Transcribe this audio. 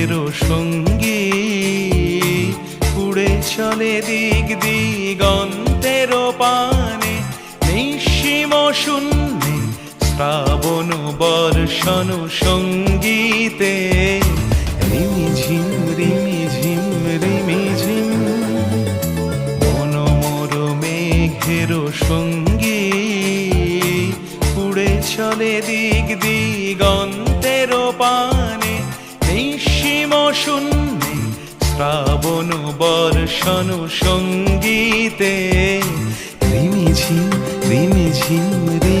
মেঘের সঙ্গী উড়ে চলে দিক দিগন্তের পানে, নিঃসীম শূন্যে শ্রাবণ বর্ষণ সঙ্গীতে রিমিঝিম রিমিঝিম রিমিঝিম। মনোমর মেঘের সঙ্গী উড়ে চলে দিক দিগন্তের পানে, নিঃসীম শূন্যে শ্রাবণ বর্ষণ সঙ্গীতে রিমিঝিম রিমিঝিম রিমিঝিম।